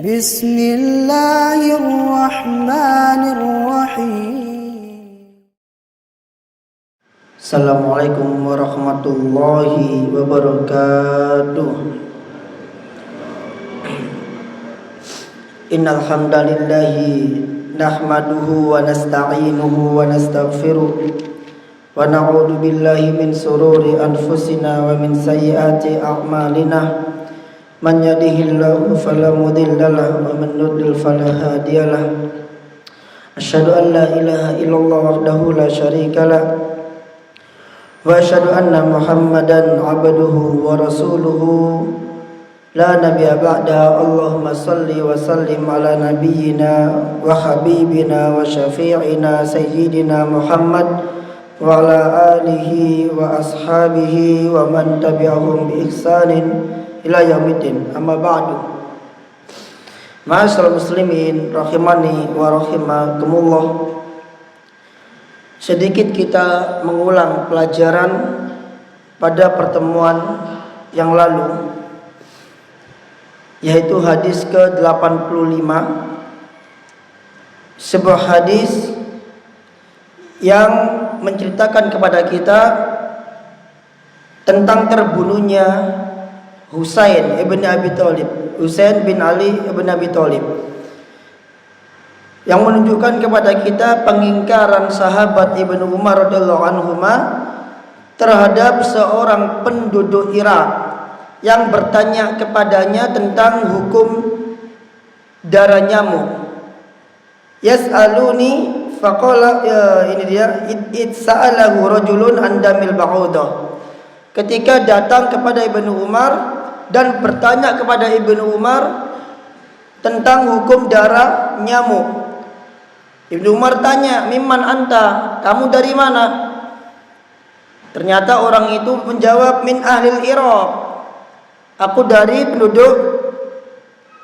Bismillahirrahmanirrahim. Assalamualaikum warahmatullahi wabarakatuh. Innal hamdalillahi nahmaduhu wa nasta'inuhu wa nastaghfiruh wa na'udzu billahi min sururi anfusina wa min sayyiati a'malina. Man yahdihillahu fala mudilla lahu wa man yudlil fala hadiya lahu. Asyhadu an la ilaha illallah wahdahu la syarika lah wa asyhadu anna Muhammadan abduhu wa rasuluhu la nabiyya ba'da. Allahumma salli wa sallim ala nabiyyina wa habibina wa syafi'ina sayyidina Muhammad wa ala alihi wa ashabihi wa man tabi'ahum bi ihsanin ila yaumiddin. Amma ba'du. Ma'asyiral muslimin rahimani wa rahimakumullah. Sedikit kita mengulang pelajaran pada pertemuan yang lalu, yaitu hadis ke-85, sebuah hadis yang menceritakan kepada kita tentang terbunuhnya Husain ibn Abi Thalib, Husain bin Ali ibn Abi Thalib, yang menunjukkan kepada kita pengingkaran sahabat Ibnu Umar radhiyallahu anhuma terhadap seorang penduduk Irak yang bertanya kepadanya tentang hukum darah nyamuk. Yas'aluni faqala, ini dia, sa'alahu rajulun an damil ba'udah. Ketika datang kepada Ibnu Umar dan bertanya kepada Ibnu Umar tentang hukum darah nyamuk. Ibnu Umar tanya, "Mimman anta?" Kamu dari mana? Ternyata orang itu menjawab, "Min ahlil Irak." Aku dari penduduk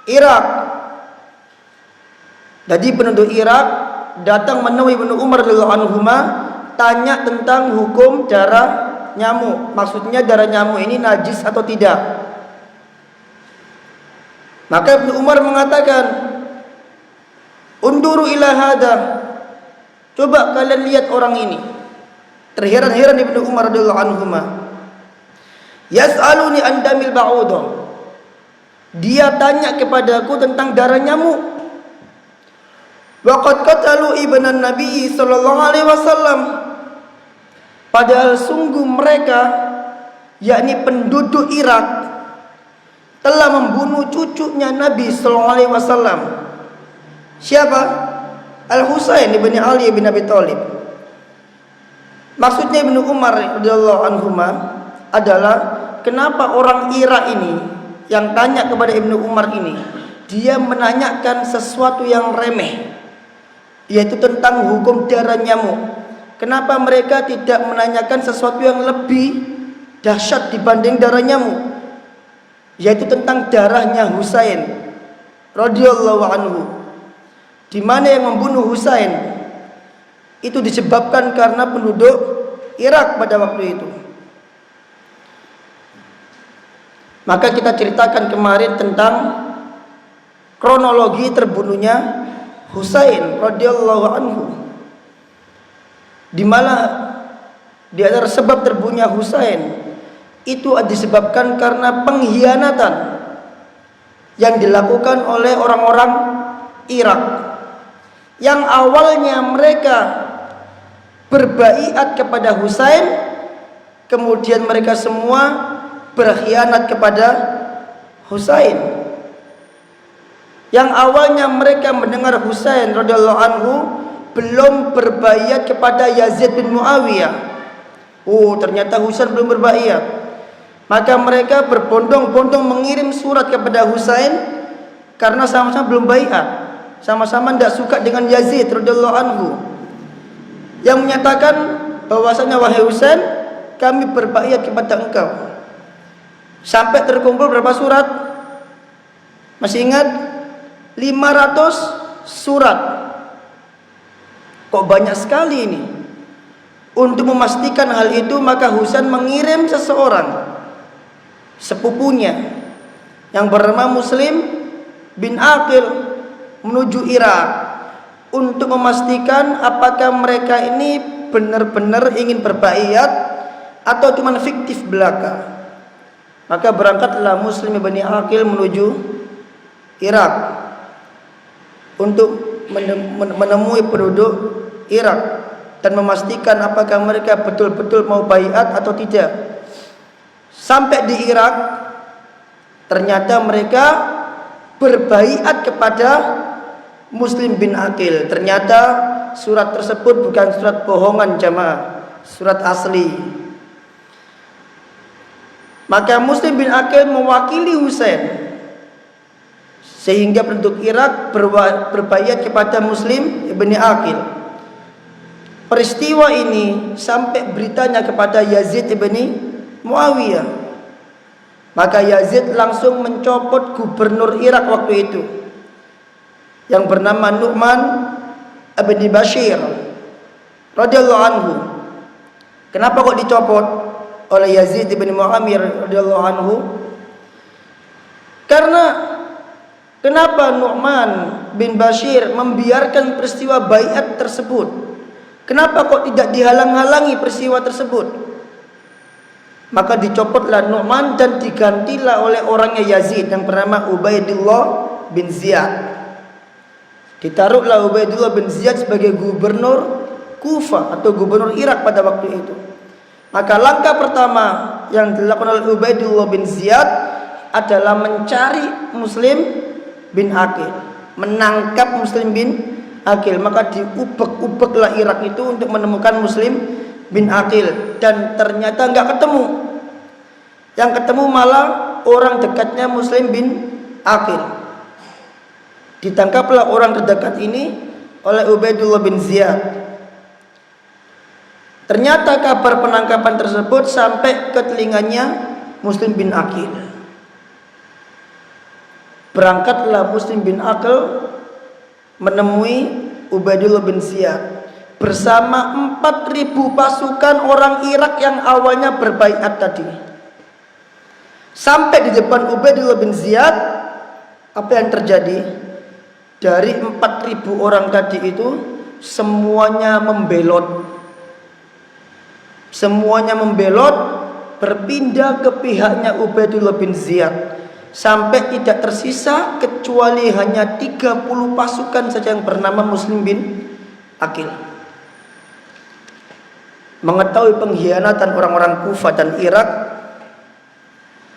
Irak. Jadi penduduk Irak datang menemui Ibnu Umar radhiyallahu anhuma, tanya tentang hukum darah nyamuk. Maksudnya darah nyamuk ini najis atau tidak. Maka Ibnu Umar mengatakan, "Unduru ila hada." Coba kalian lihat orang ini. Terheran-heran Ibnu Umar radhiyallahu anhuma. Yas'aluni an damil ba'udah. Dia tanya kepadaku tentang darah nyamuk. Wa qad qatalu ibnan Nabi sallallahu alaihi wasallam. Padahal sungguh mereka, yakni penduduk Irak, telah membunuh cucunya Nabi sallallahu alaihi wasallam. Siapa? Al-Husain ibn Ali ibn Abi Thalib. Maksudnya Ibnu Umar radhiyallahu anhuma adalah, kenapa orang Irak ini yang tanya kepada Ibnu Umar ini, dia menanyakan sesuatu yang remeh, yaitu tentang hukum darah nyamuk. Kenapa mereka tidak menanyakan sesuatu yang lebih dahsyat dibanding darah nyamuk, yaitu tentang darahnya Husain radhiyallahu anhu, di mana yang membunuh Husain itu disebabkan karena penduduk Irak pada waktu itu. Maka kita ceritakan kemarin tentang kronologi terbunuhnya Husain radhiyallahu anhu, di mana di antara sebab terbunuhnya Husain itu disebabkan karena pengkhianatan yang dilakukan oleh orang-orang Irak, yang awalnya mereka berbaiat kepada Husain, kemudian mereka semua berkhianat kepada Husain. Yang awalnya mereka mendengar Husain radhiyallahu anhu belum berbaiat kepada Yazid bin Muawiyah. Oh, ternyata Husain belum berbaiat. Maka mereka berbondong-bondong mengirim surat kepada Husain karena sama-sama belum baiat, sama-sama tidak suka dengan Yazid radhiyallahu anhu, yang menyatakan bahwasanya, "Wahai Husain, kami berbaiat kepada engkau." Sampai terkumpul berapa surat? Masih ingat? 500 surat. Kok banyak sekali ini? Untuk memastikan hal itu, maka Husain mengirim seseorang sepupunya yang bernama Muslim bin Aqil menuju Irak untuk memastikan apakah mereka ini benar-benar ingin berbaiat atau cuma fiktif belaka. Maka berangkatlah Muslim bin Aqil menuju Irak untuk menemui penduduk Irak dan memastikan apakah mereka betul-betul mau baiat atau tidak. Sampai di Irak, ternyata mereka berbaiat kepada Muslim bin Aqil. Ternyata surat tersebut bukan surat bohongan jamaah, surat asli. Maka Muslim bin Aqil mewakili Husain, sehingga penduduk Irak berbaiat kepada Muslim bin Aqil. Peristiwa ini sampai beritanya kepada Yazid ibni Muawiyah. Maka Yazid langsung mencopot gubernur Irak waktu itu, yang bernama Nu'man bin Bashir radhiyallahu anhu. Kenapa kok dicopot oleh Yazid ibni Muawiyah radhiyallahu anhu? Karena kenapa Nu'man bin Bashir membiarkan peristiwa baiat tersebut? Kenapa kok tidak dihalang-halangi peristiwa tersebut? Maka dicopotlah Nu'man dan digantilah oleh orangnya Yazid yang bernama Ubaidullah bin Ziyad. Ditaruhlah Ubaidullah bin Ziyad sebagai gubernur Kufah atau gubernur Irak pada waktu itu. Maka langkah pertama yang dilakukan oleh Ubaidullah bin Ziyad adalah mencari Muslim bin Aqil, menangkap Muslim bin Aqil. Maka diubek-ubeklah Irak itu untuk menemukan Muslim bin Aqil, dan ternyata nggak ketemu. Yang ketemu malah orang dekatnya Muslim bin Aqil. Ditangkaplah orang terdekat ini oleh Ubaidullah bin Ziyad. Ternyata kabar penangkapan tersebut sampai ke telinganya Muslim bin Aqil. Berangkatlah Muslim bin Aqil menemui Ubaidullah bin Ziyad bersama 4.000 pasukan orang Irak yang awalnya berbaiat tadi. Sampai di depan Ubaidullah bin Ziyad, apa yang terjadi? Dari 4.000 orang tadi itu semuanya membelot. Semuanya membelot, berpindah ke pihaknya Ubaidullah bin Ziyad. Sampai tidak tersisa kecuali hanya 30 pasukan saja yang bernama Muslim bin Aqil. Mengetahui pengkhianatan orang-orang Kufah dan Irak,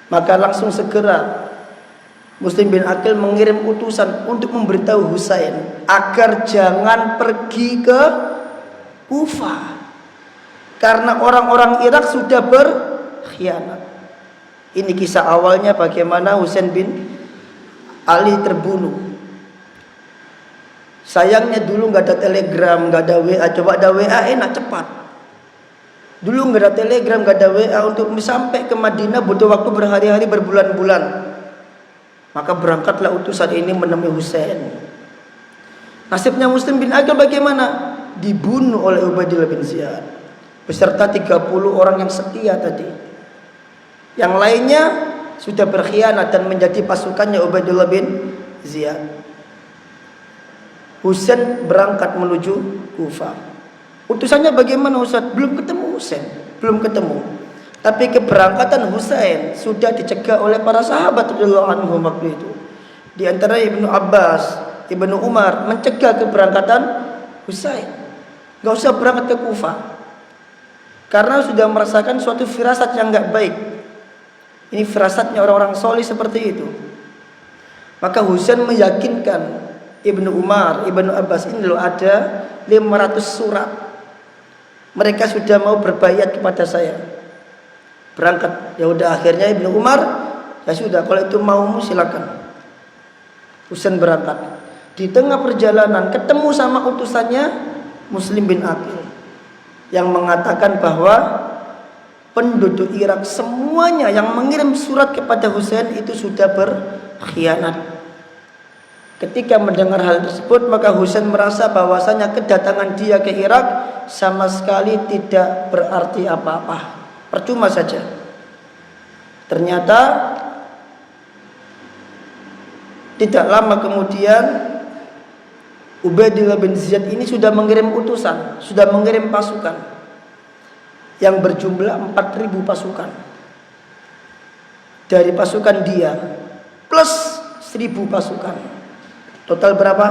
maka langsung segera Muslim bin Aqil mengirim utusan untuk memberitahu Husain agar jangan pergi ke Kufah, karena orang-orang Irak sudah berkhianat. Ini kisah awalnya bagaimana Husain bin Ali terbunuh. Sayangnya dulu nggak ada telegram, nggak ada WA. Coba ada WA enak cepat. Dulu nggak ada telegram, nggak ada WA. Untuk sampai ke Madinah butuh waktu berhari-hari, berbulan-bulan. Maka berangkatlah utusan ini menemui Husain. Nasibnya Muslim bin Aqil bagaimana? Dibunuh oleh Ubaidillah bin Ziyad beserta 30 orang yang setia tadi. Yang lainnya sudah berkhianat dan menjadi pasukannya Ubaidullah bin Ziyad. Husain berangkat menuju Kufah. Utusannya bagaimana Ustaz? Belum ketemu Husain, belum ketemu. Tapi keberangkatan Husain sudah dicegah oleh para sahabat radhiyallahu anhum waktu itu. Di antara Ibnu Abbas, Ibnu Umar mencegah keberangkatan Husain. Enggak usah berangkat ke Kufah. Karena sudah merasakan suatu firasat yang enggak baik. Ini firasatnya orang-orang soleh seperti itu. Maka Husain meyakinkan Ibnu Umar, Ibnu Abbas, ini loh ada 500 surat. Mereka sudah mau berbaiat kepada saya. Berangkat. Ya udah, akhirnya Ibnu Umar, ya sudah kalau itu maumu silakan. Husain berangkat. Di tengah perjalanan ketemu sama utusannya Muslim bin Aqil yang mengatakan bahwa penduduk Irak semuanya yang mengirim surat kepada Husain itu sudah berkhianat. Ketika mendengar hal tersebut, maka Husain merasa bahwasanya kedatangan dia ke Irak sama sekali tidak berarti apa-apa, percuma saja. Ternyata tidak lama kemudian Ubaidillah bin Ziyad ini sudah mengirim utusan, sudah mengirim pasukan yang berjumlah 4.000 pasukan. Dari pasukan dia plus 1.000 pasukan, total berapa?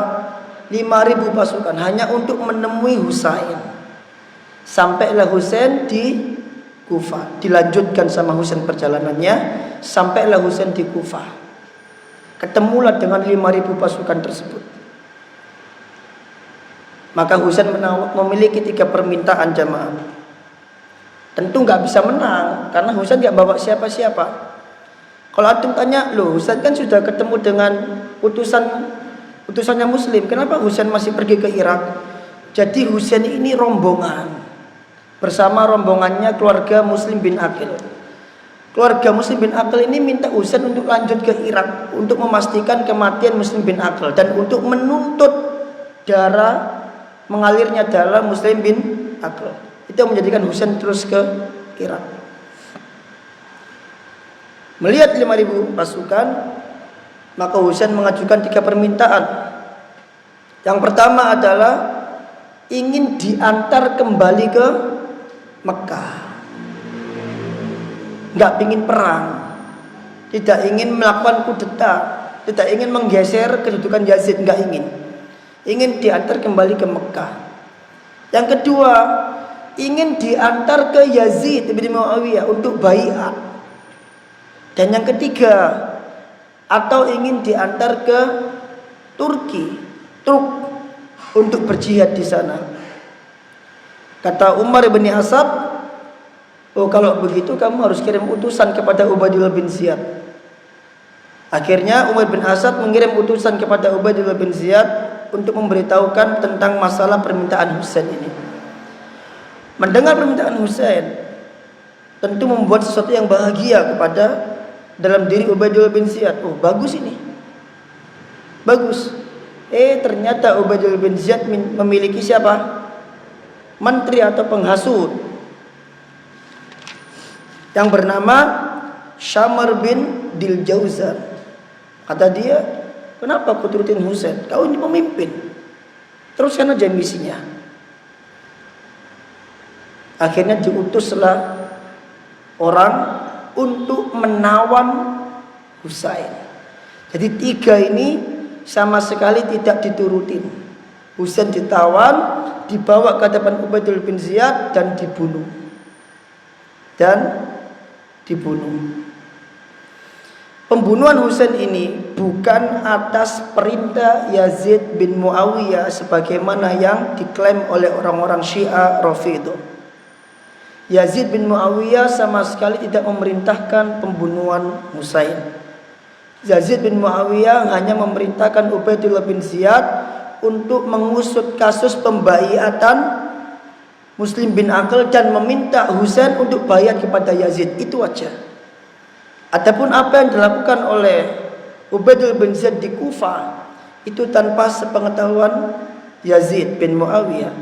5.000 pasukan hanya untuk menemui Husain. Sampailah Husain di Kufah, dilanjutkan sama Husain perjalanannya, sampailah Husain di Kufah. Ketemulah dengan 5.000 pasukan tersebut. Maka Husain memiliki 3 permintaan jamaah. Tentu nggak bisa menang karena Husain nggak bawa siapa-siapa. Kalau antum tanya, loh Husain kan sudah ketemu dengan utusannya Muslim, kenapa Husain masih pergi ke Irak? Jadi Husain ini rombongan bersama rombongannya keluarga Muslim bin Aqil. Keluarga Muslim bin Aqil ini minta Husain untuk lanjut ke Irak untuk memastikan kematian Muslim bin Aqil dan untuk menuntut mengalirnya darah Muslim bin Aqil. Itu yang menjadikan Husain terus ke Irak. Melihat 5.000 pasukan, maka Husain mengajukan 3 permintaan. Yang pertama adalah ingin diantar kembali ke Mekah. Nggak ingin perang, tidak ingin melakukan kudeta, tidak ingin menggeser kedudukan Yazid, nggak ingin. Ingin diantar kembali ke Mekah. Yang kedua, ingin diantar ke Yazid bin Muawiyah untuk baiat. Dan yang ketiga, atau ingin diantar ke Turk untuk berjihad di sana. Kata Umar bin Asad, oh kalau begitu kamu harus kirim utusan kepada Ubaidillah bin Ziyad. Akhirnya Umar bin Asad mengirim utusan kepada Ubaidillah bin Ziyad untuk memberitahukan tentang masalah permintaan Husain ini. Mendengar permintaan Husain tentu membuat sesuatu yang bahagia kepada dalam diri Ubaidillah bin Ziyad. Oh bagus ini, bagus. Ternyata Ubaidillah bin Ziyad memiliki siapa? Menteri atau penghasut yang bernama Syamar bin Diljauzan. Kata dia, kenapa kau turutin Husain? Kau ini pemimpin, teruskan aja misinya. Akhirnya diutuslah orang untuk menawan Husain. Jadi 3 ini sama sekali tidak diturutin. Husain ditawan, dibawa ke hadapan Ubaidillah bin Ziyad dan dibunuh. Pembunuhan Husain ini bukan atas perintah Yazid bin Muawiyah sebagaimana yang diklaim oleh orang-orang Syiah Rafidhah. Yazid bin Muawiyah sama sekali tidak memerintahkan pembunuhan Husain. Yazid bin Muawiyah hanya memerintahkan Ubaidillah bin Ziyad untuk mengusut kasus pembaiatan Muslim bin Aqil dan meminta Husain untuk baiat kepada Yazid. Itu aja. Adapun apa yang dilakukan oleh Ubaidillah bin Ziyad di Kufah itu tanpa sepengetahuan Yazid bin Muawiyah.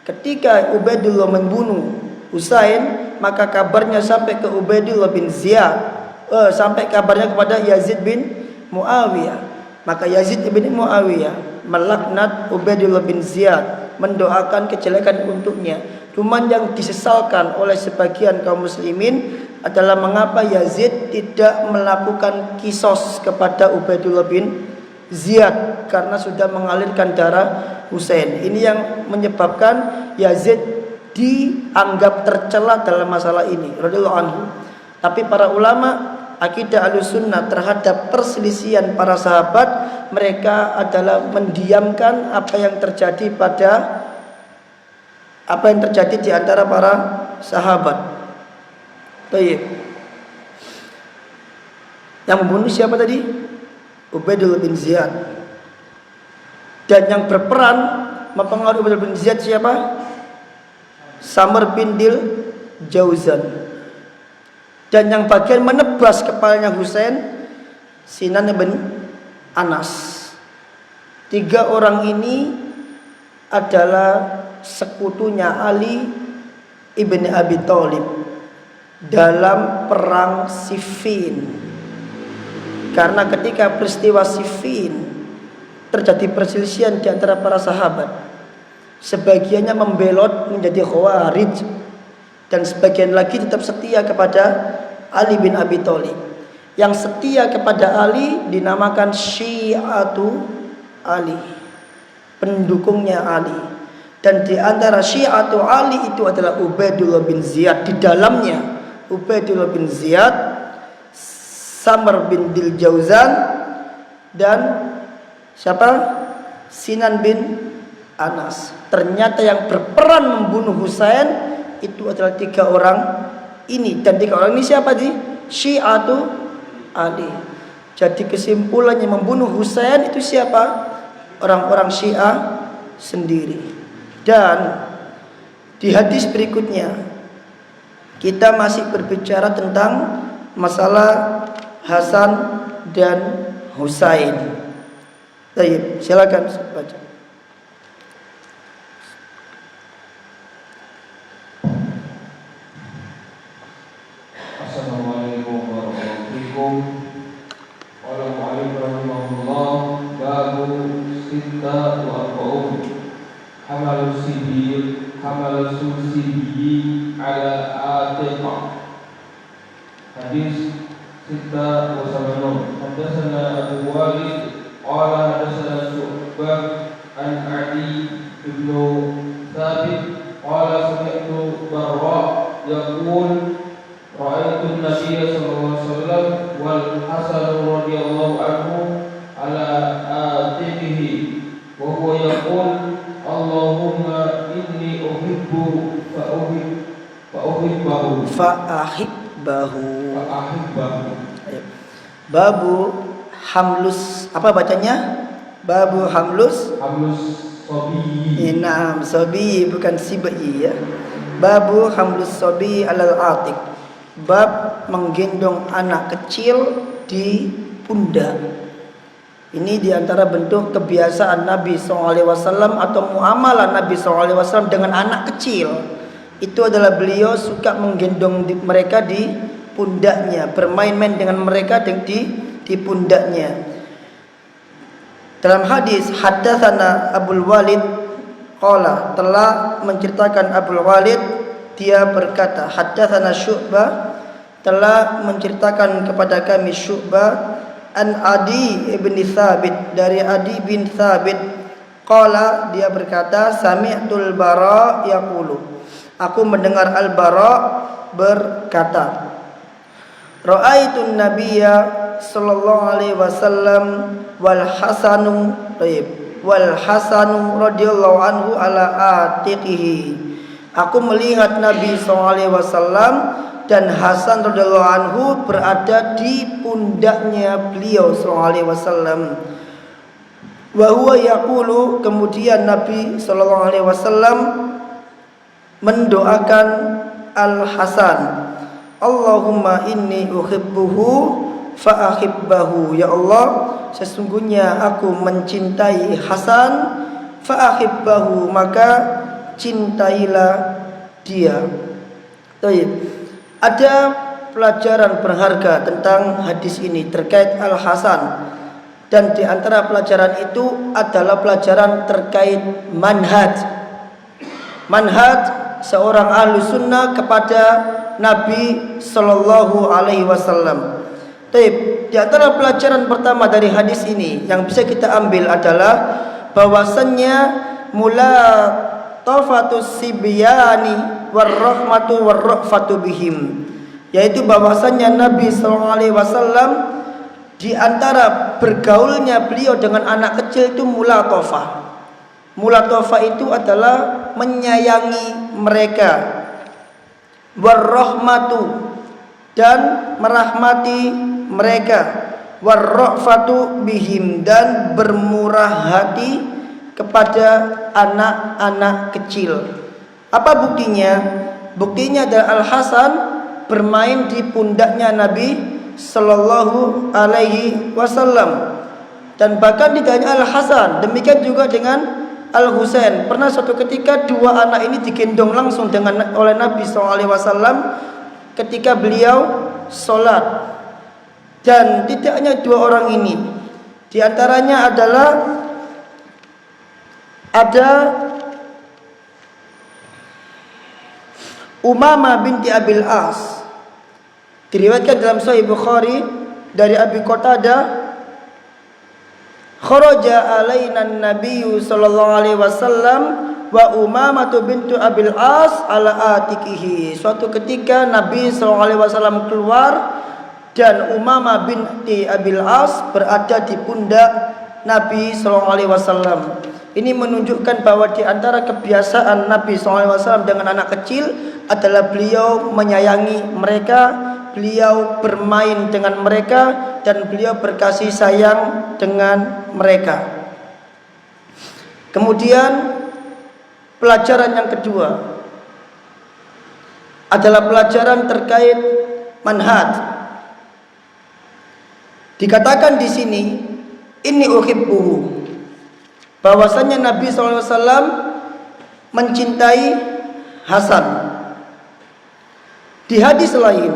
Ketika Ubaidillah membunuh Husain, maka kabarnya sampai ke Ubaidillah bin Ziyad, sampai kabarnya kepada Yazid bin Muawiyah. Maka Yazid bin Muawiyah melaknat Ubaidillah bin Ziyad, mendoakan kejelekan untuknya. Cuman yang disesalkan oleh sebagian kaum muslimin adalah mengapa Yazid tidak melakukan kisos kepada Ubaidillah bin Ziyad karena sudah mengalirkan darah Husain. Ini yang menyebabkan Yazid dianggap tercela dalam masalah ini radhiyallahu anhu. Tapi para ulama akidah Ahlussunnah terhadap perselisihan para sahabat, mereka adalah mendiamkan apa yang terjadi di antara para sahabat. Baik. Yang membunuh siapa tadi? Ubaidillah bin Ziyad. Dan yang berperan mempengaruhi Ubaidillah bin Ziyad siapa? Samar bin Diljauzan. Dan yang bagian menebas kepalanya Husain, Sinan bin Anas. Tiga orang ini adalah sekutunya Ali ibn Abi Thalib dalam perang Siffin. Karena ketika peristiwa Siffin terjadi perselisihan di antara para sahabat, sebagiannya membelot menjadi Khawarij dan sebagian lagi tetap setia kepada Ali bin Abi Thalib. Yang setia kepada Ali dinamakan Syi'atu Ali, pendukungnya Ali. Dan di antara Syi'atu Ali itu adalah Ubaidullah bin Ziyad. Di dalamnya Ubaidullah bin Ziyad, Samr bin Diljauzan, dan siapa? Sinan bin Anas. Ternyata yang berperan membunuh Husain itu adalah tiga orang ini. Dan tiga orang ini siapa sih? Syi'atu Ali. Jadi kesimpulannya membunuh Husain itu siapa? Orang-orang Syiah sendiri. Dan di hadis berikutnya kita masih berbicara tentang masalah Hasan dan Husain. Baik, silakan baca. Assalamualaikum warahmatullahi wabarakatuh. Qala mu'allif rahimahullah, babu sitta wa arba'un. Hamal susibi ala atiqah. Hadis sitta wa samanun. Hadatsana Abu Walid qala hadatsana Syu'bah an Ali ibn Thabit qala sami'tu Barra yaqul ra'aitu an-nabiy sallallahu alaihi wasallam wal Hasan radhiyallahu anhu ala atiqihi wa huwa yaqul Allahumma inni uhibbu fa'ahibbahu. Babu hamlus, apa bacanya? Babu hamlus sobi. Naam, sobi bukan sibai ya. Babu hamlus sobi alal atiq. Bab menggendong anak kecil di pundak. Ini diantara bentuk kebiasaan Nabi SAW atau muamalah Nabi SAW dengan anak kecil. Itu adalah beliau suka menggendong mereka di pundaknya, bermain-main dengan mereka di pundaknya. Dalam hadis haddatsana Abul Walid qala, telah menceritakan Abul Walid, dia berkata haddatsana Syu'bah, telah menceritakan kepada kami Syu'bah an Adi ibn Thabit, dari Adi bin Thabit, qala, dia berkata sami'tul Bara yaqulu, aku mendengar Al-Bara berkata, ra'aitun nabiyya sallallahu alaihi wasallam wal Hasanu radhiyallahu anhu ala atiqihi. Aku melihat Nabi sallallahu alaihi wasallam dan Hasan radhiyallahu anhu berada di pundaknya beliau sallallahu alaihi wasallam. Wa huwa yaqulu, kemudian Nabi sallallahu alaihi wasallam mendoakan Al-Hasan, Allahumma inni uhibbuhu fa'ahibbahu. Ya Allah, sesungguhnya aku mencintai Hasan, fa'ahibbahu, maka cintailah dia. Baik. Ada pelajaran berharga tentang hadis ini terkait Al-Hasan, dan di antara pelajaran itu adalah pelajaran terkait manhaj seorang ahlu sunnah kepada Nabi Sallallahu Alaihi Wasallam. Di antara pelajaran pertama dari hadis ini yang bisa kita ambil adalah bahwasannya mulatafatus sibyani warahmatu warrafatu bihim, yaitu bahwasannya Nabi Sallallahu Alaihi Wasallam di antara bergaulnya beliau dengan anak kecil itu mulatofah. Mulatofah itu adalah menyayangi mereka, warahmatu, dan merahmati mereka, warrafatu bihim, dan bermurah hati kepada anak-anak kecil. Apa buktinya? Buktinya adalah Al-Hasan bermain di pundaknya Nabi Sallallahu Alaihi Wasallam. Dan bahkan tidak hanya Al-Hasan, demikian juga dengan Al-Husain. Pernah suatu ketika dua anak ini digendong langsung oleh Nabi SAW ketika beliau sholat. Dan tidak hanya dua orang ini, di antaranya adalah ada Umamah binti Abil As. Diriwayatkan dalam Sahih Bukhari dari Abi Qatadah, kharaja alaina an-nabiyyu sallallahu alaihi wasallam wa Umamah bintu Abil As ala atikihi. Suatu ketika Nabi sallallahu alaihi wasallam keluar dan Umamah binti Abil As berada di pundak Nabi sallallahu alaihi wasallam. Ini menunjukkan bahwa di antara kebiasaan Nabi SAW dengan anak kecil adalah beliau menyayangi mereka, beliau bermain dengan mereka, dan beliau berkasih sayang dengan mereka. Kemudian pelajaran yang kedua adalah pelajaran terkait manhaj. Dikatakan di sini, inni uhibbuhu, bahwasanya Nabi SAW mencintai Hasan. Di hadis lain,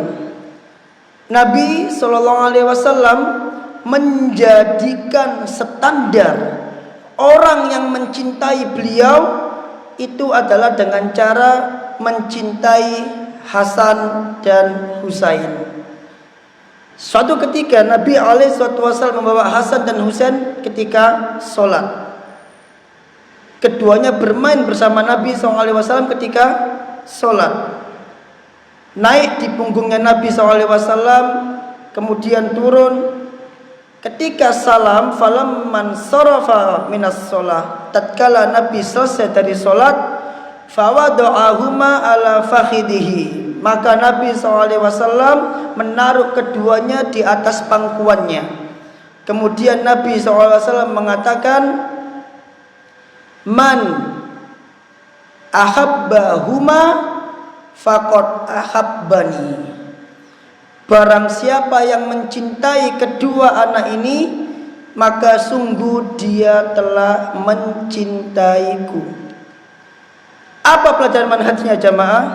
Nabi SAW menjadikan standar orang yang mencintai beliau itu adalah dengan cara mencintai Hasan dan Husain. Suatu ketika Nabi SAW membawa Hasan dan Husain ketika sholat. Keduanya bermain bersama Nabi SAW ketika sholat. Naik di punggungnya Nabi SAW, kemudian turun. Ketika salam, falamman sarafa minas sholat, tatkala Nabi selesai dari sholat, fawada'ahuma ala fakhidihi, maka Nabi SAW menaruh keduanya di atas pangkuannya. Kemudian Nabi SAW mengatakan, man ahabbahuma faqad ahabbani, barang siapa yang mencintai kedua anak ini, maka sungguh dia telah mencintaiku. Apa pelajaran manhajnya jamaah?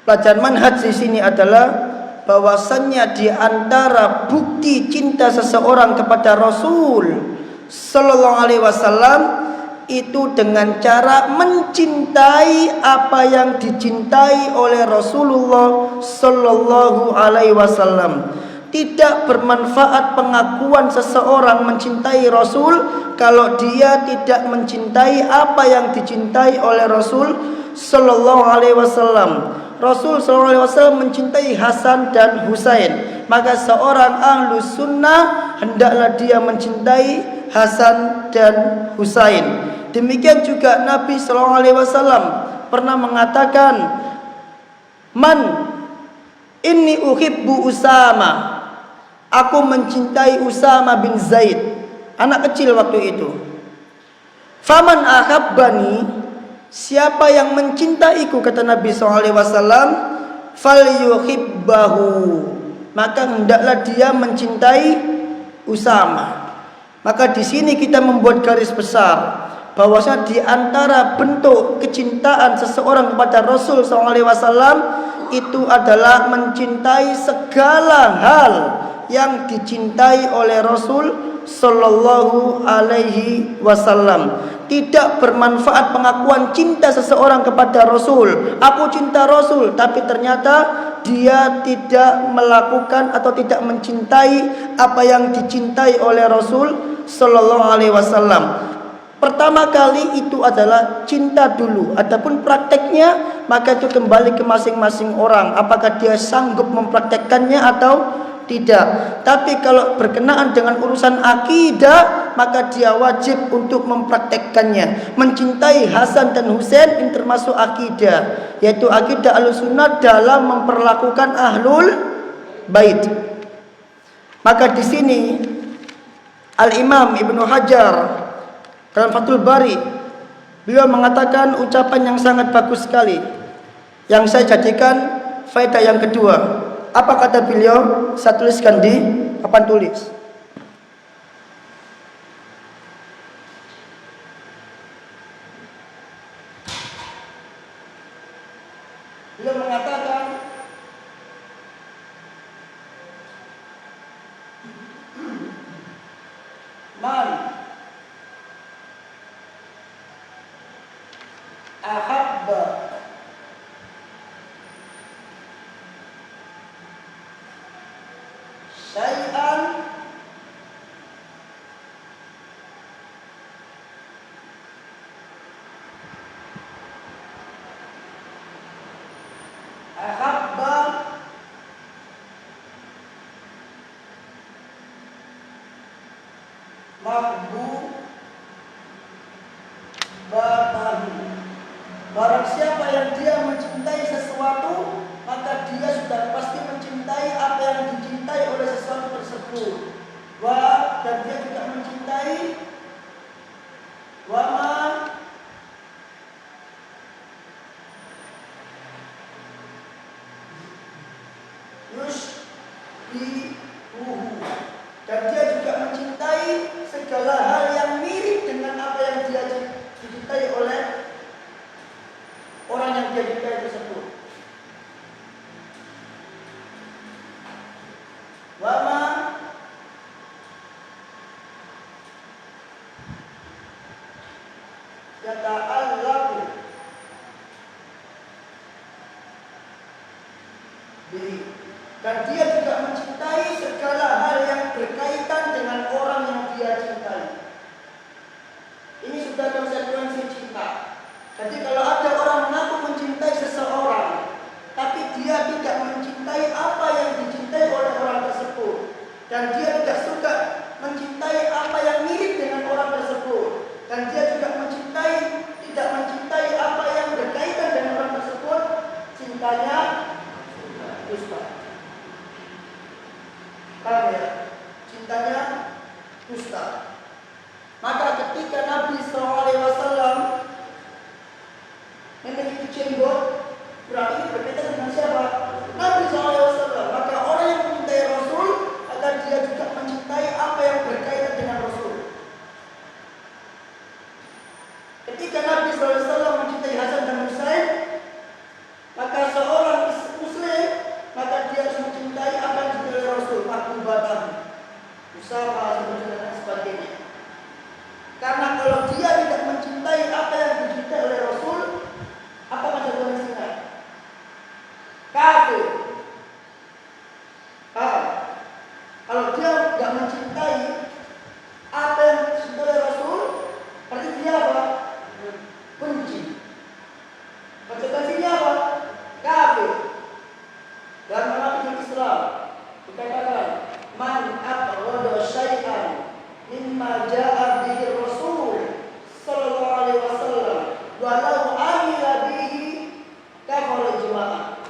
Pelajaran manhaj di sini adalah bahwasannya di antara bukti cinta seseorang kepada Rasul sallallahu alaihi wasallam itu dengan cara mencintai apa yang dicintai oleh Rasulullah sallallahu alaihi wasallam. Tidak bermanfaat pengakuan seseorang mencintai Rasul kalau dia tidak mencintai apa yang dicintai oleh Rasul sallallahu alaihi wasallam. Rasul sallallahu alaihi wasallam mencintai Hasan dan Husain, maka seorang ahlus sunnah hendaklah dia mencintai Hasan dan Husain. Demikian juga Nabi sallallahu alaihi wasallam pernah mengatakan, man inni uhibbu Usama, aku mencintai Usama bin Zaid, anak kecil waktu itu. Faman ahabbani, siapa yang mencintaiku, kata Nabi SAW, falyuhibbahu, maka hendaklah dia mencintai Usama. Maka di sini kita membuat garis besar bahwasanya di antara bentuk kecintaan seseorang kepada Rasul SAW itu adalah mencintai segala hal yang dicintai oleh Rasul sallallahu alaihi wasallam. Tidak bermanfaat pengakuan cinta seseorang kepada Rasul. Aku cinta Rasul, tapi ternyata dia tidak melakukan atau tidak mencintai apa yang dicintai oleh Rasul sallallahu alaihi wasallam. Pertama kali itu adalah cinta dulu. Adapun prakteknya maka itu kembali ke masing-masing orang, apakah dia sanggup mempraktekkannya atau tidak. Tapi kalau berkenaan dengan urusan akidah, maka dia wajib untuk mempraktekkannya. Mencintai Hasan dan Husain ini termasuk akidah, yaitu akidah Ahlussunnah dalam memperlakukan ahlul bait. Maka di sini Al-Imam Ibnu Hajar dalam Fathul Bari, beliau mengatakan ucapan yang sangat bagus sekali, yang saya jadikan faedah yang kedua. Apa kata beliau? Saya tuliskan di papan tulis. syai'an ahabba mahbubatahu. Barang siapa yang dia mencintai sesuatu, maka dia sudah pasti mencintai apa yang dicintai oleh sesuatu tersebut. Dan dia juga mencintai wama yushbihuhu, dan dia juga mencintai segala hal yang mirip dengan apa yang dia dicintai oleh orang yang dia cintai tersebut. Wama yata'allaqu bihi, dan dia juga mencintai segala hal yang berkaitan dengan orang yang dia cintai. Ini sudah konsekuensi cinta. Jadi kalau ada orang mengaku mencintai seseorang, tapi dia tidak mencintai apa yang dicintai oleh orang tersebut, dan dia tidak suka mencintai apa yang mirip dengan orang tersebut, dan dia juga tidak mencintai apa yang berkaitan dengan orang tersebut, cintanya dusta. Paham ya? Cintanya dusta. Maka ketika Nabi SAW memiliki jenggot, berarti ini berkaitan dengan siapa? Nabi SAW. Maka orang yang mencintai Rasul, akan dia juga mencintai apa yang berkaitan dengan Rasul. Ketika Nabi SAW mencintai Hasan dan Husain, maka seorang Muslim, maka dia harus mencintai apa yang dicintai Rasul, mahbubatan, usaha, dan sebagainya. Karena kalau dia tidak mencintai apa yang dicintai oleh Rasul, apa konsekuensinya? Kafir. Kalau dia tidak mencintai apa yang dicintai oleh Rasul, berarti dia apa? Benci. Konsekuensinya apa? Kafir. Dan menafik Islam dikatakan man abghada syai'an mimma ja'a bihi Rasul sallallahu alaihi wasallam walau amila bihi kafara ijma'an.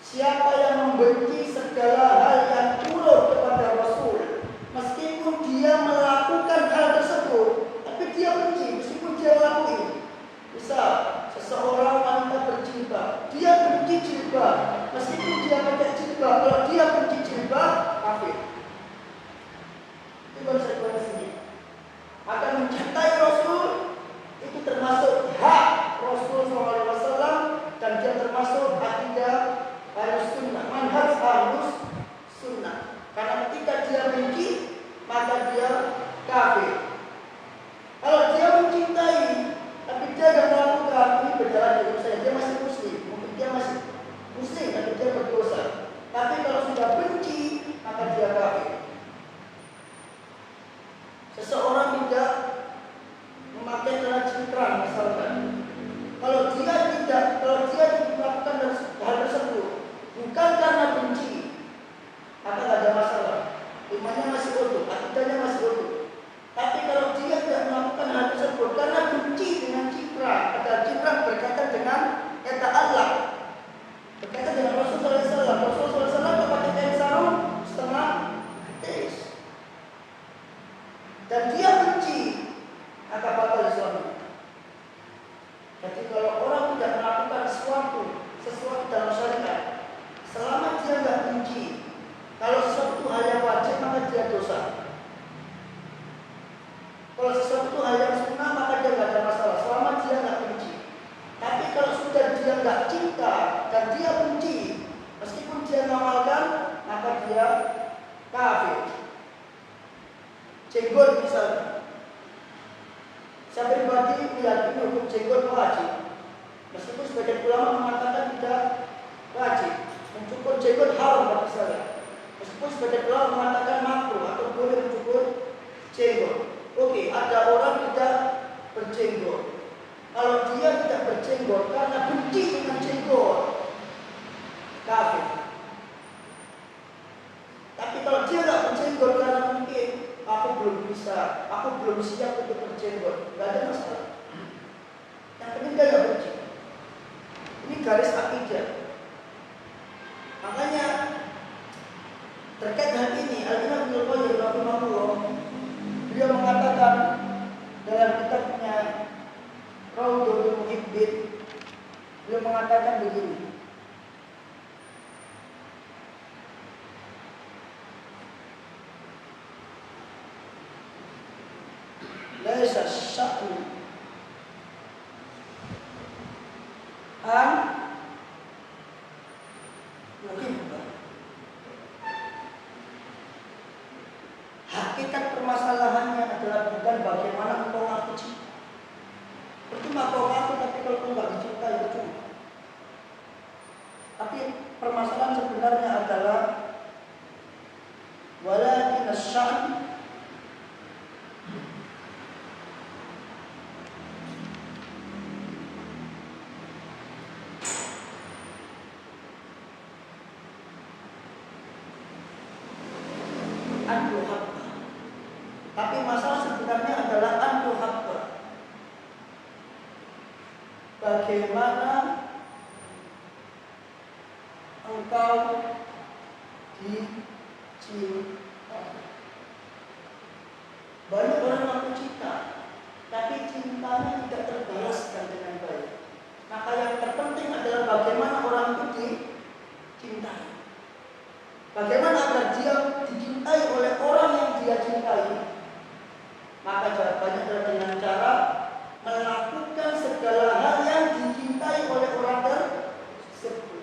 Siapa yang membenci segala hal yang turun kepada Rasul, meskipun dia melakukan hal tersebut, tapi dia benci meskipun dia melakukan. Misal seseorang wanita berjilbab, dia benci jilbab meskipun dia pakai jilbab. Kalau dia benci jilbab, kafir. Itu konsekuensinya. Maka mencintai Rasul itu termasuk hak Rasul SAW, dan dia termasuk akidah Ahlus Sunnah, manhaj Ahlus Sunnah. Karena ketika dia benci, maka dia kafir. Kalau dia mencintai tapi dia tidak melakukan, ini berjalan di urusannya, dia masih muslim. Mungkin dia masih muslim tapi dia berdosa. Tapi kalau sudah benci, maka dia kafir. Seseorang tidak memakai celana cingkrang misalkan, kalau dia melakukan hal tersebut bukan karena benci, maka tidak ada masalah, imannya masih utuh, akidahnya masih utuh. Tapi kalau dia tidak melakukan hal tersebut karena benci dengan cingkrang, ada cingkrang berkaitan dengan kata Allah, berkaitan dengan Rasulullah SAW. Rasulullah SAW pakai kain sarung setengah betis, dan dia benci, maka batal Islamnya. Jadi kalau orang tidak melakukan sesuatu dalam syariat, selama dia tidak benci, kalau sesuatu hal yang wajib maka dia dosa. Kalau sesuatu hal yang sunnah maka dia tidak ada masalah, selama dia tidak benci. Tapi kalau sudah dia tidak cinta dan dia benci, meskipun dia mengamalkan, maka dia kafir. Jenggot misalnya, saya pribadi meyakini hukum jenggot wajib, meskipun sebagian ulama mengatakan tidak wajib. Mencukur jenggot haram bagi saya. Meskipun sebagian ulama mengatakan makruh atau boleh mencukur jenggot. Oke, ada orang tidak berjenggot. Kalau dia tidak berjenggot karena benci dengan jenggot, kafir. Tapi kalau dia tidak berjenggot karena mungkin aku belum bisa, aku belum siap untuk berjenggot, nggak ada masalah. Yang penting dia nggak benci. Ini garis akidah. Makanya terkait hal ini, Al-Imam Ibnu Qayyim rahimahullah, beliau mengatakan dalam kitabnya Raudhatul Muhibbin, beliau mengatakan begini. Laisa sya'nu an yuhibba. Hakikat permasalahannya adalah bukan bagaimana engkau ngaku cinta. Percuma kau ngaku tapi kalau kau nggak dicintai percuma. Tapi permasalahan sebenarnya adalah walakin asy-sya'n an-yuhabba. Tapi masalah sebenarnya adalah an-yuhabba. Bagaimana engkau dicintai. Banyak orang mengaku cinta, tapi cintanya tidak terbalaskan dengan baik. Maka yang terpenting adalah bagaimana orang itu dicintai. Bagaimana agar dia dicintai oleh orang yang dia cintai. Maka jawabannya adalah dengan cara melakukan segala hal yang dicintai oleh orang tersebut.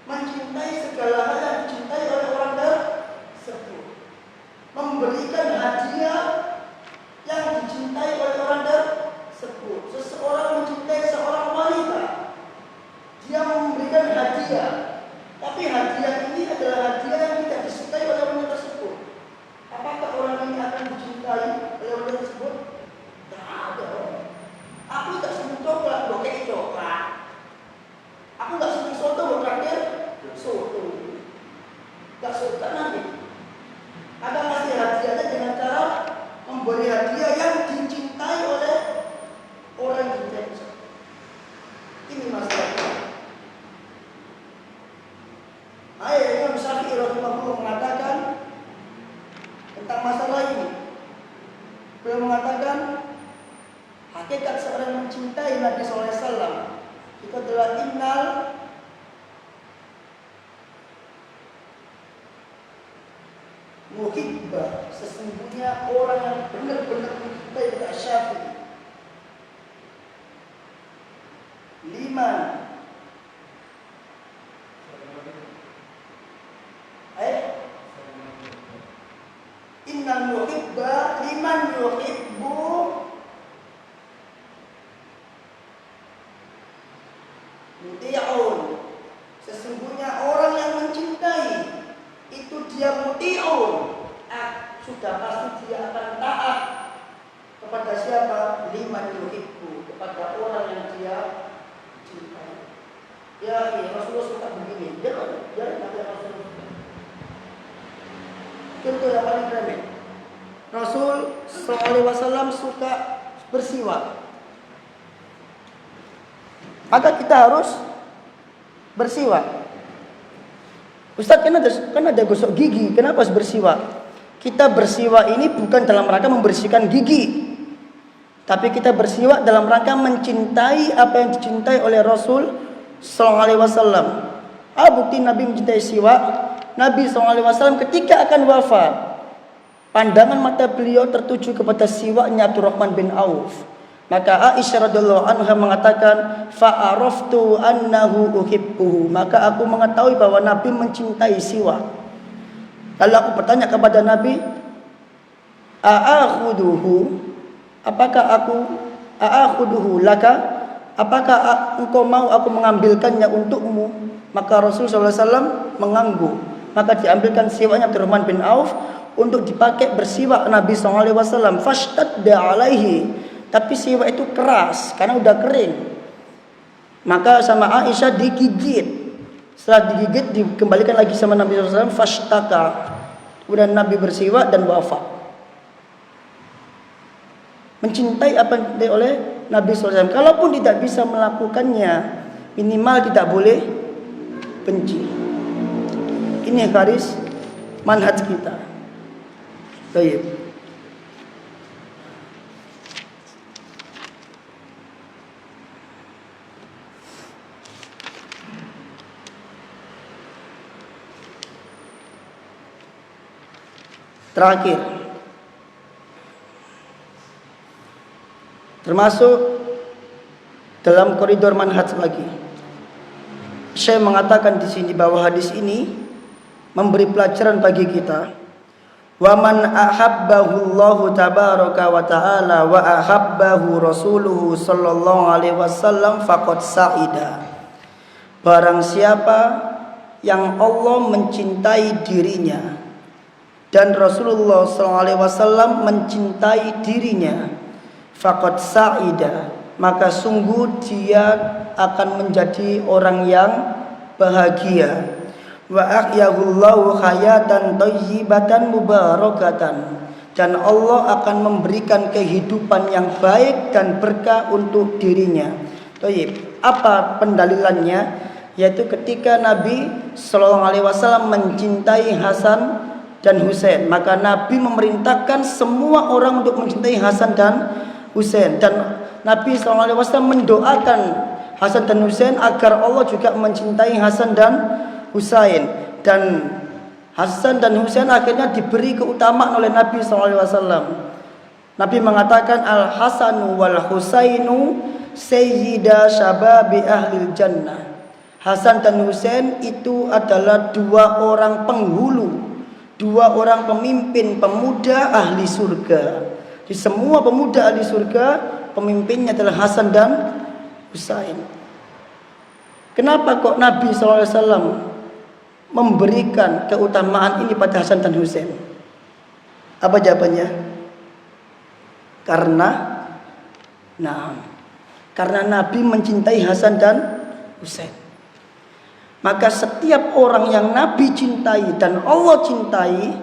Mencintai segala hal yang dicintai oleh orang tersebut. Memberikan hadiah yang dicintai oleh orang tersebut. Seseorang mencintai seorang wanita, dia memberikan hadiah, tapi hadiah ini adalah hadiah yang tidak disukai oleh wanita tersebut. Apakah orang ini akan dicintai oleh wanita tersebut? Tidak ada. Aku tidak senang coklat, loh kayak coklat. Aku tidak senang soto, loh terakhir soto. Tidak suka nanti. Ada kasih hadiahnya dengan cara memberi hadiah yang dicintai oleh orang yang dicintai. Ini masalahnya. Imam Syafi'i rahimahullah mengatakan tentang masalah ini. Beliau mengatakan hakikat seorang mencintai Nabi SAW itu adalah innal muhibba, sesungguhnya orang yang benar-benar mencintai kata Syafi'i. Liman innal muhibba liman yuhibbu muti'un. Sesungguhnya orang yang mencintai itu dia muti'un. Sudah pasti dia akan taat kepada siapa? Liman yuhibbu, kepada orang yang dia cintai. Ya, Rasulullah suka begini. Dia nanti Rasulullah. Contoh yang paling remeh, Rasul SAW suka bersiwak. Maka kita harus bersiwak. Ustaz, kan ada gosok gigi, kenapa harus bersiwak? Kita bersiwak ini bukan dalam rangka membersihkan gigi, tapi kita bersiwak dalam rangka mencintai apa yang dicintai oleh Rasul SAW. Bukti Nabi mencintai siwak. Nabi SAW ketika akan wafat, pandangan mata beliau tertuju kepada siwaknya Abdurrahman bin Auf. Maka Aisyah radhiyallahu anha mengatakan, fa'araftu annahu uhibbuhu. Maka aku mengetahui bahwa Nabi mencintai siwak. Lalu aku bertanya kepada Nabi, a'akhuduhu, a'akhuduhu laka, apakah engkau mau aku mengambilkannya untukmu? Maka Rasulullah SAW mengangguk. maka diambilkan siwaknya Abdurrahman bin Auf untuk dipakai bersiwak Nabi SAW. Fashtadda alaihi, tapi siwak itu keras karena udah kering. Maka sama Aisyah digigit. Setelah digigit dikembalikan lagi sama Nabi SAW. Fashtaka, kemudian Nabi bersiwak dan wafat. Mencintai apa yang dicintai oleh Nabi SAW. Kalaupun tidak bisa melakukannya, minimal tidak boleh benci. Ini garis manhaj kita. Baik. Terakhir, termasuk dalam koridor manhaj lagi, Syekh mengatakan di sini bahwa hadis ini memberi pelajaran bagi kita. Wa man ahabbahu Allahu tabaraka wa ta'ala wa ahabbahu rasuluhu sallallahu alaihi wasallam faqad sa'ida. Barang siapa yang Allah mencintai dirinya dan Rasulullah sallallahu alaihi wasallam mencintai dirinya, faqad sa'ida, maka sungguh dia akan menjadi orang yang bahagia. Wa ahyahullahu hayatan thayyibatan mubarakatan, dan Allah akan memberikan kehidupan yang baik dan berkah untuk dirinya. Thayyib. Apa pendalilannya? Yaitu ketika Nabi sallallahu alaihi wasallam mencintai Hasan dan Husain, maka Nabi memerintahkan semua orang untuk mencintai Hasan dan Husain, dan Nabi sallallahu alaihi wasallam mendoakan Hasan dan Husain agar Allah juga mencintai Hasan dan Husain, dan Hasan dan Husain akhirnya diberi keutamaan oleh Nabi SAW. Nabi mengatakan Al Hasanu wal Husainu sayyida syababi ahlil jannah. Hasan dan Husain itu adalah dua orang penghulu, dua orang pemimpin pemuda ahli surga. Di semua pemuda ahli surga, pemimpinnya adalah Hasan dan Husain. Kenapa kok Nabi SAW memberikan keutamaan ini pada Hasan dan Husain? Apa jawabannya? Karena Nabi mencintai Hasan dan Husain. Maka setiap orang yang Nabi cintai dan Allah cintai,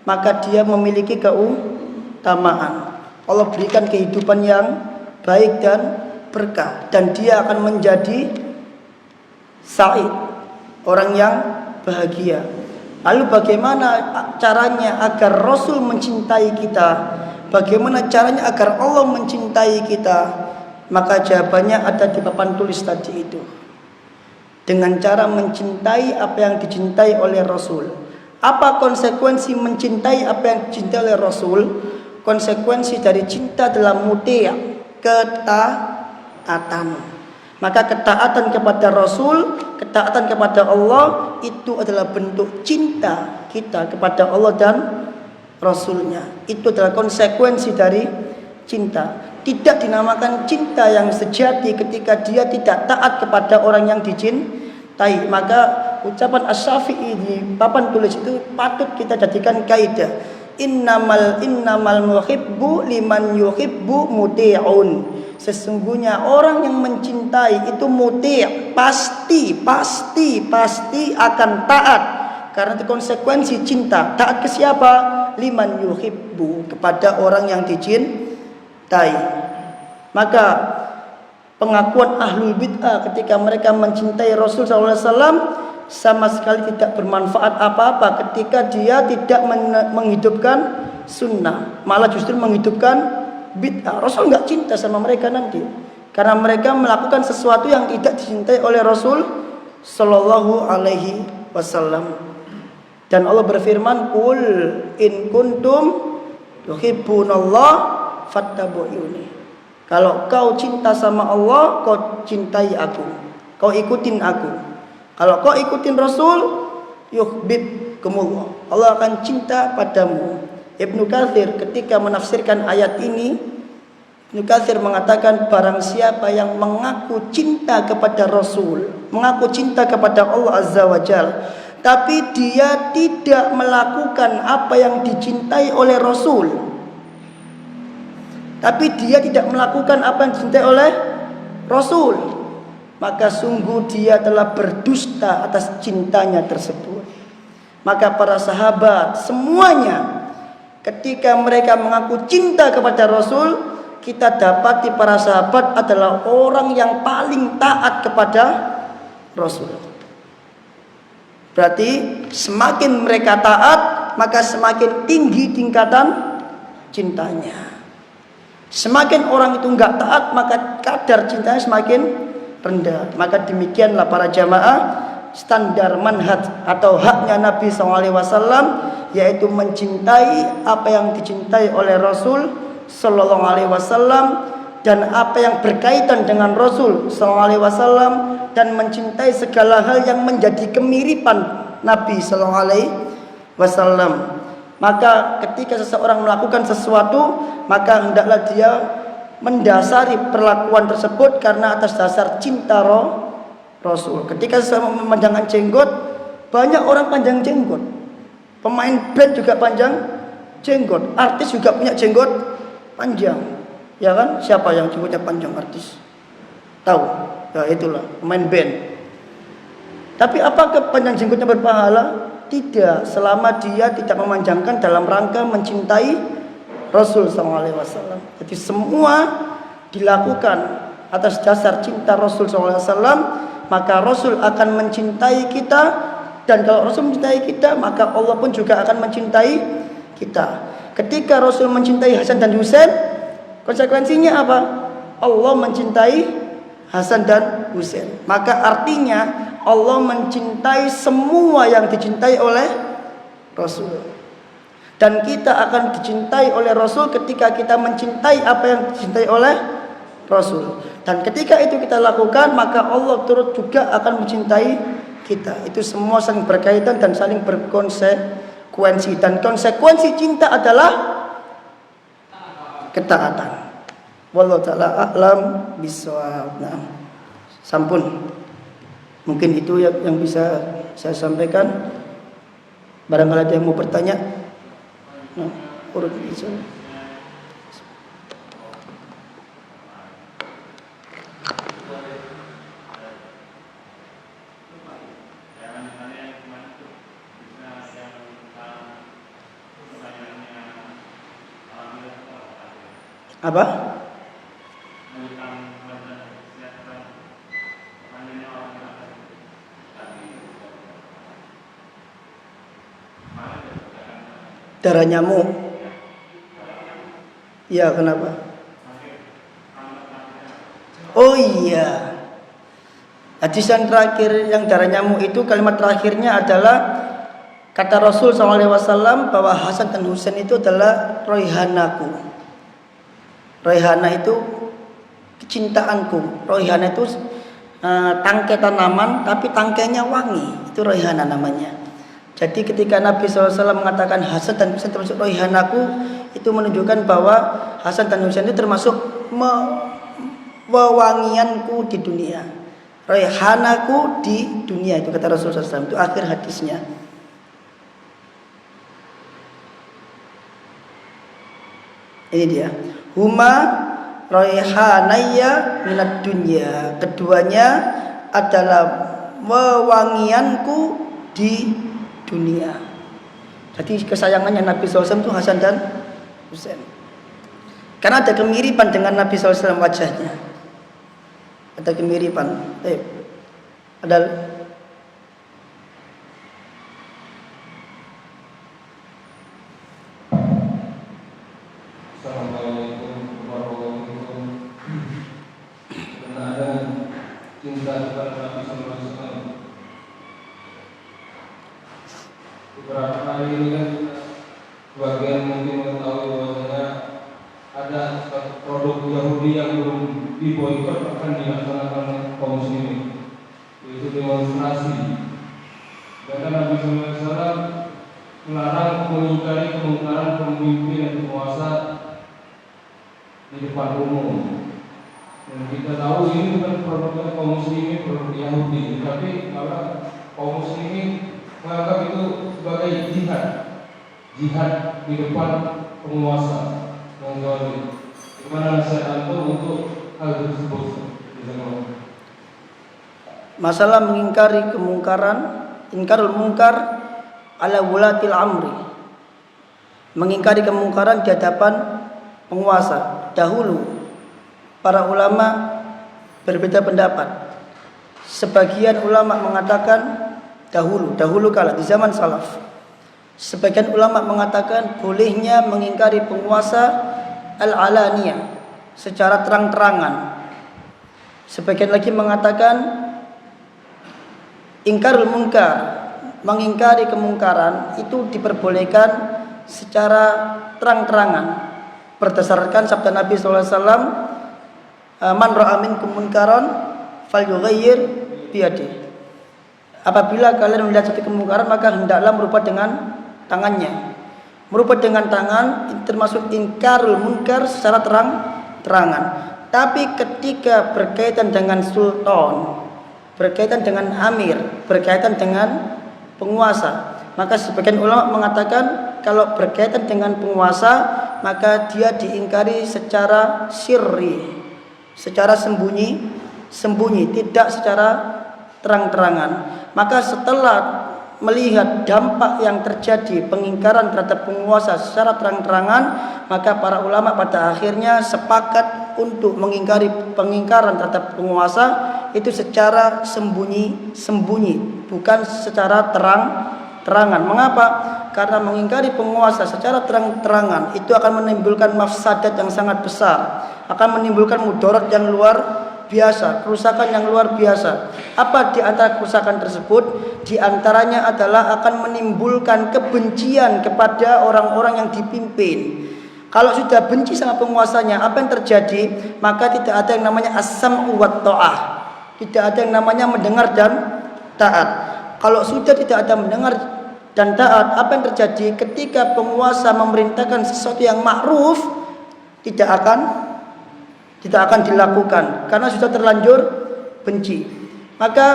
maka dia memiliki keutamaan. Allah berikan kehidupan yang baik dan berkah, dan dia akan menjadi sa'id, orang yang bahagia. Lalu bagaimana caranya agar Rasul mencintai kita? Bagaimana caranya agar Allah mencintai kita? Maka jawabannya ada di papan tulis tadi itu. Dengan cara mencintai apa yang dicintai oleh Rasul. Apa konsekuensi mencintai apa yang dicintai oleh Rasul? Konsekuensi dari cinta dalam mutia, ketaatan. Maka ketaatan kepada Rasul, ketaatan kepada Allah, itu adalah bentuk cinta kita kepada Allah dan Rasulnya. Itu adalah konsekuensi dari cinta. Tidak dinamakan cinta yang sejati ketika dia tidak taat kepada orang yang dicintai. Maka ucapan Asy-Syafi'i di papan tulis itu patut kita jadikan kaidah. Innamal muhibbu liman yuhibbu muti'un. Sesungguhnya orang yang mencintai itu muti', pasti akan taat. Karena itu konsekuensi cinta. Taat ke siapa? Liman yuhibbu, kepada orang yang dicintai. Maka pengakuan ahlul bid'ah ketika mereka mencintai Rasul SAW sama sekali tidak bermanfaat apa-apa ketika dia tidak menghidupkan sunnah, malah justru menghidupkan bid'ah. Rasul nggak cinta sama mereka nanti, karena mereka melakukan sesuatu yang tidak dicintai oleh Rasul Sallallahu Alaihi Wasallam. Dan Allah berfirman, "Qul in kuntum tuhibbunallah fattabi'uni." Kalau kau cinta sama Allah, kau cintai aku, kau ikutin aku. Kalau kau ikutin Rasul, yuhibbukumullah, Allah akan cinta padamu. Ibnu Katsir ketika menafsirkan ayat ini, Ibnu Katsir mengatakan barang siapa yang mengaku cinta kepada Rasul, mengaku cinta kepada Allah Azza wa Jalla, tapi dia tidak melakukan apa yang dicintai oleh Rasul. Tapi dia tidak melakukan apa yang dicintai oleh Rasul, maka sungguh dia telah berdusta atas cintanya tersebut. Maka para sahabat semuanya ketika mereka mengaku cinta kepada Rasul, kita dapati para sahabat adalah orang yang paling taat kepada Rasul. Berarti semakin mereka taat, maka semakin tinggi tingkatan cintanya. Semakin orang itu enggak taat, maka kadar cintanya semakin rendah. Maka demikianlah para jamaah, standar manhaj atau haknya Nabi SAW, yaitu mencintai apa yang dicintai oleh Rasul SAW, dan apa yang berkaitan dengan Rasul SAW, dan mencintai segala hal yang menjadi kemiripan Nabi SAW. Maka ketika seseorang melakukan sesuatu, maka hendaklah dia mendasari perlakuan tersebut karena atas dasar cinta Rasul. Ketika seseorang memanjangkan jenggot, banyak orang panjang jenggot. Pemain band juga panjang jenggot. Artis juga punya jenggot panjang. Ya kan? Siapa yang jenggotnya panjang artis? Tahu? Ya itulah pemain band. Tapi apakah panjang jenggotnya berpahala? Tidak, selama dia tidak memanjangkan dalam rangka mencintai Rasul SAW. Jadi semua dilakukan atas dasar cinta Rasul SAW, maka Rasul akan mencintai kita. Dan kalau Rasul mencintai kita, maka Allah pun juga akan mencintai kita. Ketika Rasul mencintai Hasan dan Husain, konsekuensinya apa? Allah mencintai Hasan dan Husain. Maka artinya Allah mencintai semua yang dicintai oleh Rasul. Dan kita akan dicintai oleh Rasul ketika kita mencintai apa yang dicintai oleh Rasul. Dan ketika itu kita lakukan, maka Allah turut juga akan mencintai kita. Itu semua saling berkaitan dan saling berkonsekuensi. Dan konsekuensi cinta adalah ketaatan. Wallahu ta'ala a'lam bishawab. Nah, sampun. Mungkin itu yang bisa saya sampaikan. Barangkali ada yang mau bertanya. Nah, urut itu. Apa? Darah nyamuk. Ya, kenapa? Oh iya. Hadis yang terakhir yang darah nyamuk itu, kalimat terakhirnya adalah kata Rasul SAW bahwa Hasan dan Husain itu adalah roihanaku. Roihana itu kecintaanku. Roihana itu tangkai tanaman tapi tangkainya wangi. Itu roihana namanya. Jadi ketika Nabi SAW mengatakan Hasan dan Husain termasuk roihanaku, itu menunjukkan bahwa Hasan dan Husain itu termasuk wewangianku di dunia. Roihanaku di dunia, itu kata Rasulullah SAW. Itu akhir hadisnya. Ini dia. Huma roihanaya minad dunya. Keduanya adalah wewangianku di dunia. Jadi kesayangannya Nabi SAW itu Hasan dan Husain. Karena ada kemiripan dengan Nabi SAW wajahnya. Ada kemiripan. Ada Assalamualaikum warahmatullahi wabarakatuh. Karena cinta kepada Nabi Sallallahu Alaihi Wasallam. Beberapa kali ini kan sebagian mungkin mengetahui bahwasanya ada produk Yahudi yang belum diboikot akan dilaksanakan kaum muslimin, yaitu demonstrasi. Dan Nabi Sallallahu Alaihi Wasallam melarang mengingkari kemungkaran pemimpin dan penguasa di depan umum. Dan kita tahu ini bukan produk kaum muslimin, produk Yahudi, tapi malah kaum muslimin jihad di depan penguasa yang zalim. Bagaimana nasihat antum untuk hal tersebut? Masalah mengingkari kemungkaran, ingkarul mungkar ala wulatil amri. Mengingkari kemungkaran di hadapan penguasa. Dahulu para ulama berbeda pendapat. Sebagian ulama mengatakan dahulu kala di zaman salaf, sebagian ulama mengatakan bolehnya mengingkari penguasa al-alaniyah, secara terang-terangan. Sebagian lagi mengatakan ingkarul munkar, mengingkari kemungkaran itu diperbolehkan secara terang-terangan berdasarkan sabda Nabi SAW, man ra'a minkum munkaran falyughayyir biyadihi. Apabila kalian melihat satu kemungkaran, maka hendaklah merubah dengan tangannya. Merubah dengan tangan itu termasuk ingkarul munkar secara terang-terangan. Tapi ketika berkaitan dengan sultan, berkaitan dengan amir, berkaitan dengan penguasa, maka sebagian ulama mengatakan kalau berkaitan dengan penguasa, maka dia diingkari secara sirri, secara sembunyi, tidak secara terang-terangan. Maka setelah melihat dampak yang terjadi pengingkaran terhadap penguasa secara terang-terangan, maka para ulama pada akhirnya sepakat untuk mengingkari pengingkaran terhadap penguasa itu secara sembunyi, bukan secara terang-terangan. Mengapa? Karena mengingkari penguasa secara terang-terangan itu akan menimbulkan mafsadat yang sangat besar, akan menimbulkan mudarat yang luar biasa, kerusakan yang luar biasa. Apa di antara kerusakan tersebut? Di antaranya adalah akan menimbulkan kebencian kepada orang-orang yang dipimpin. Kalau sudah benci sama penguasanya, apa yang terjadi? Maka tidak ada yang namanya as-sam'u wat ta'ah. Tidak ada yang namanya mendengar dan taat. Kalau sudah tidak ada mendengar dan taat, apa yang terjadi? Ketika penguasa memerintahkan sesuatu yang ma'ruf, tidak akan dilakukan karena sudah terlanjur benci. Maka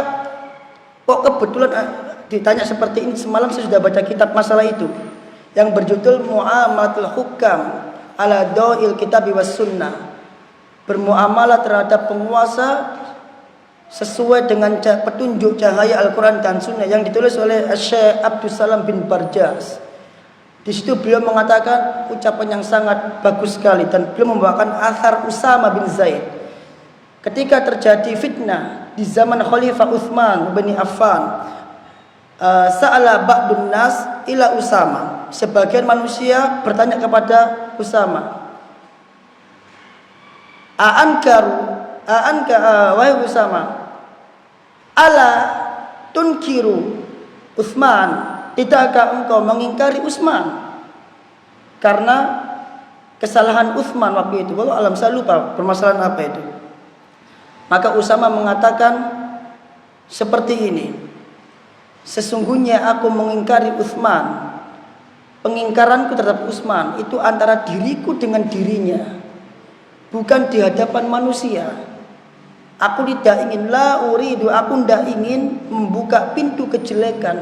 kok kebetulan ditanya seperti ini, semalam saya sudah baca kitab masalah itu yang berjudul Muamalatul Hukam ala Dawil Kitab was Sunnah. Bermuamalah terhadap penguasa sesuai dengan petunjuk cahaya Al-Quran dan Sunnah, yang ditulis oleh Syekh Abdul Salam bin Barjas. Di situ beliau mengatakan ucapan yang sangat bagus sekali, dan beliau membawakan athar Usama bin Zaid. Ketika terjadi fitnah di zaman Khalifah Utsman bin Affan, sa'ala ba'dun nas ila Usama. Sebagian manusia bertanya kepada Usama, wahai Usama, ala tunkiru Utsman, tidakkah engkau mengingkari Utsman karena kesalahan Utsman waktu itu? Wallahu alam, saya lupa permasalahan apa itu. Maka Usama mengatakan seperti ini, sesungguhnya aku mengingkari Utsman, pengingkaranku terhadap Utsman itu antara diriku dengan dirinya, bukan di hadapan manusia. Aku tidak ingin, aku tidak ingin membuka pintu kejelekan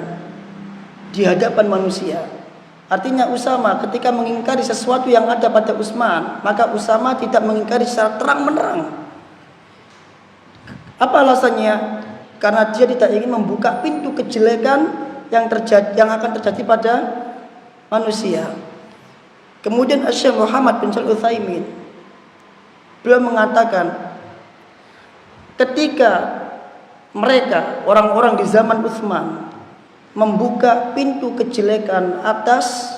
di hadapan manusia. Artinya Usama ketika mengingkari sesuatu yang ada pada Utsman, maka Usama tidak mengingkari secara terang-menerang. Apa alasannya? Karena dia tidak ingin membuka pintu kejelekan yang akan terjadi pada manusia. Kemudian Syekh Muhammad bin Shalih Utsaimin beliau mengatakan, ketika mereka orang-orang di zaman Utsman membuka pintu kejelekan atas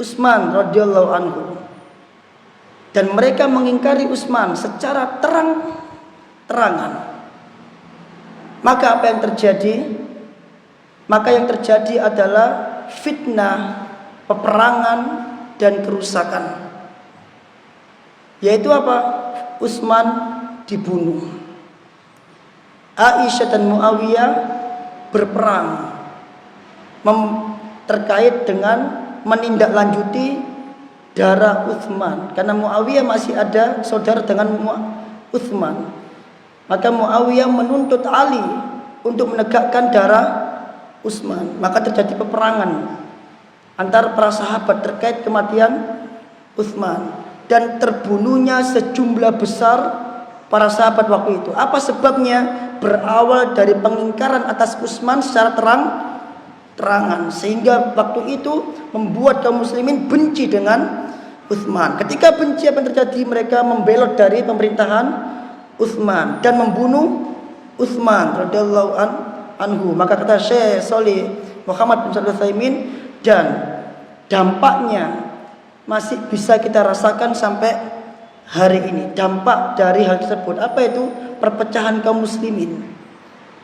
Utsman radhiyallahu anhu, dan mereka mengingkari Utsman secara terang-terangan, maka apa yang terjadi? Maka yang terjadi adalah fitnah, peperangan, dan kerusakan. Yaitu apa? Utsman dibunuh, Aisyah dan Muawiyah berperang terkait dengan menindaklanjuti darah Utsman, karena Muawiyah masih ada saudara dengan Utsman. Maka Muawiyah menuntut Ali untuk menegakkan darah Utsman. Maka terjadi peperangan antara para sahabat terkait kematian Utsman dan terbunuhnya sejumlah besar para sahabat waktu itu. Apa sebabnya? Berawal dari pengingkaran atas Utsman secara terang-terangan, sehingga waktu itu membuat kaum muslimin benci dengan Utsman. Ketika benci, apa yang terjadi? Mereka membelot dari pemerintahan Utsman dan membunuh Utsman radhiyallahu anhu. Maka kata Syekh Shalih Muhammad bin Shalih Al-Utsaimin, dan dampaknya masih bisa kita rasakan sampai hari ini. Dampak dari hal tersebut apa itu? Perpecahan kaum muslimin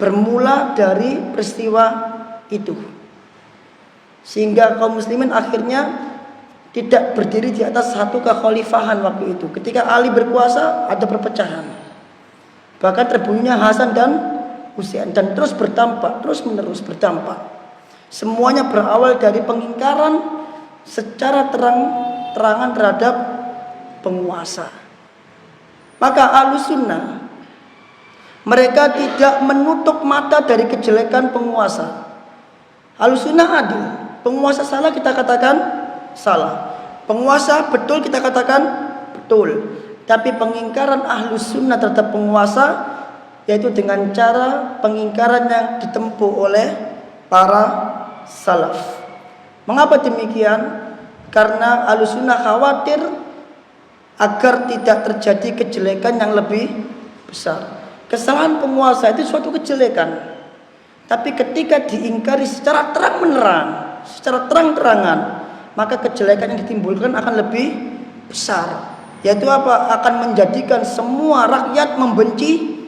bermula dari peristiwa itu, sehingga kaum muslimin akhirnya tidak berdiri di atas satu kekhalifahan waktu itu. Ketika Ali berkuasa ada perpecahan, bahkan terbunuhnya Hasan dan Husain, dan terus berdampak, terus menerus berdampak. Semuanya berawal dari pengingkaran secara terang-terangan terhadap penguasa. Maka Ahlussunnah, mereka tidak menutup mata dari kejelekan penguasa. Ahlussunnah adil. Penguasa salah, kita katakan salah. Penguasa betul, kita katakan betul. Tapi pengingkaran Ahlussunnah terhadap penguasa yaitu dengan cara pengingkaran yang ditempuh oleh para salaf. Mengapa demikian? Karena Ahlussunnah khawatir agar tidak terjadi kejelekan yang lebih besar. Kesalahan penguasa itu suatu kejelekan, tapi ketika diingkari secara terang-menerang, secara terang-terangan, maka kejelekan yang ditimbulkan akan lebih besar. Yaitu apa? Akan menjadikan semua rakyat membenci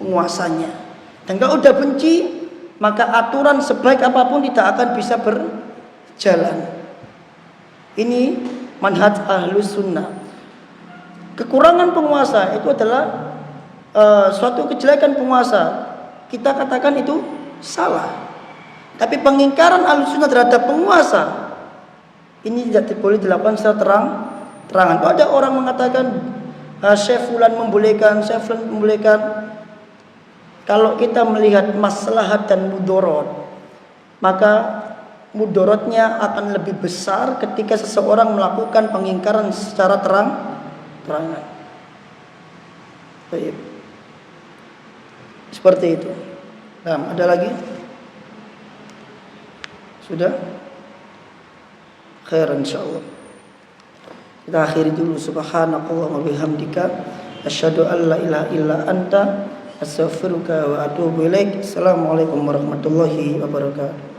penguasanya. Dan kalau udah benci, maka aturan sebaik apapun tidak akan bisa berjalan. Ini manhaj Ahlussunnah. Kekurangan penguasa itu adalah suatu kejelekan penguasa, kita katakan itu salah. Tapi pengingkaran Ahlussunnah terhadap penguasa ini tidak boleh dilakukan secara terang-terangan. Kalau ada orang mengatakan Syekh Fulan membolehkan, Syekh Fulan membolehkan, kalau kita melihat maslahat dan mudarat, maka mudaratnya akan lebih besar ketika seseorang melakukan pengingkaran secara terang-terangan. Baik. Seperti itu. Nah, ada lagi? Sudah? Khair insyaallah. Kita akhiri dulu. Subhanakallahumma bihamdika asyhadu an la ilaha illa anta astaghfiruka wa atubu ilaik. Assalamualaikum warahmatullahi wabarakatuh.